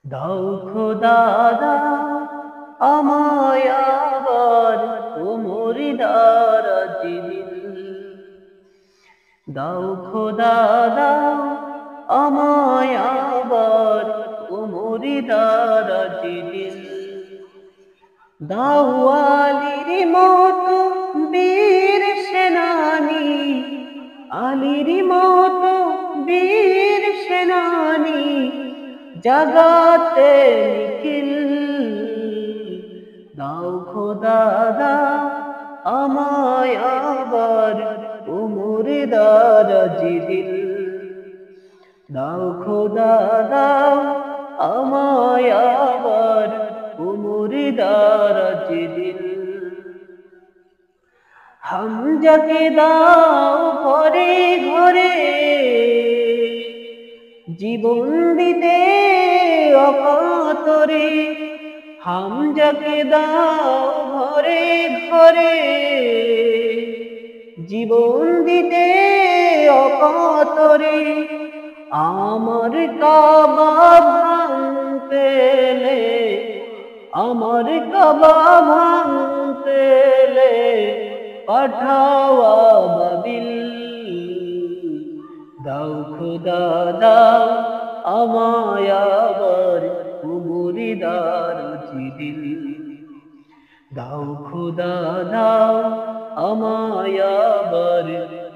দাও খোদা দাও আমায় আবার ও মুরিদার দিল। দাও খোদা দাও আমায় আবার ও মুরিদার দিল। দাও আলীর মতো বীর সেনানী, আলীর মতো বীর সেনানী জাগাতে নিখিল। দাও খোদা দাও আমায় আবার ও মুরিদার দিল। দাও খোদা দাও আমায় আবার ও মুরিদার দিল। হামজাকে দাও ঘরে ঘরে জীবন দিতে অকাতরে। হামজাকে দাও ঘরে ঘরে জীবন দিতে অকাতরে। আমার কাবা ভাঙতে এলে, আমার কাবা ভাঙতে এলে পাঠাও আবাবিল। দাও খোদা দাও আমায় আবার ও মুরিদার দিল। দাও খোদা দাও আমায় আবার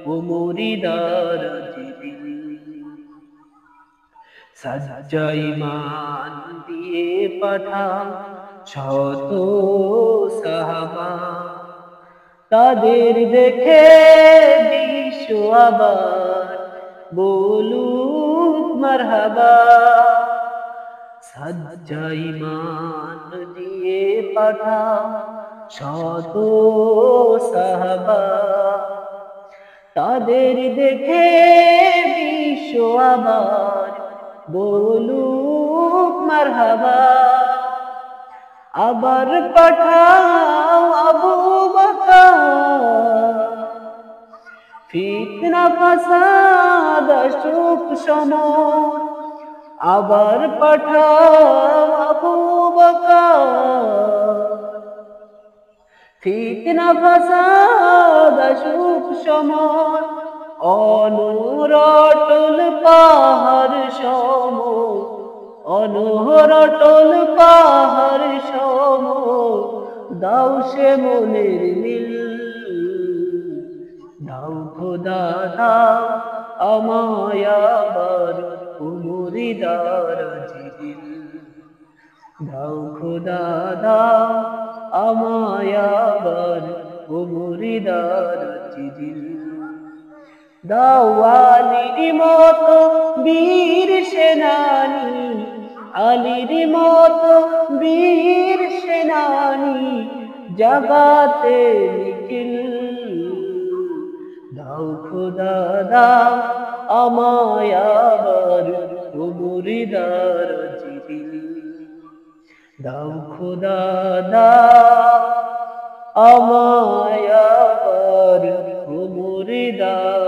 ও মুরিদার দিল। সাজ্জা ঈমান দিয়ে পাঠাও শত সাহাবা, তাদের দেখে বিশ্ব আবার বলুক মারহাবা। সাজ্জা ঈমান দিয়ে পাঠাও শত সাহাবা, তাদের দেখে বিশ্ব আবার বলুক মারহাবা। আবার পাঠাও আবু বকর, ফিতনা ফাসাদ অসুখ সমর। আবার পাঠাও আবু বকর, ফিতনা ফাসাদ অসুখ সমর। অনূর অটল পাহাড় সম, অনূর অটল পাহাড় সম দাও সে মনের মিল। দাও খোদা দাও আমায় আবার ও মুরিদার দিল। দাও খোদা দাও আমায় আবার ও মুরিদার দিল। দাও আলীর মতো বীর সেনানী, আলীর মতো বীর সেনানী জাগাতে নিখিল। দাও খোদা দাও আমায় আবার ও মুরিদার দিল। দাও খোদা দাও আমায় আবার ও মুরিদার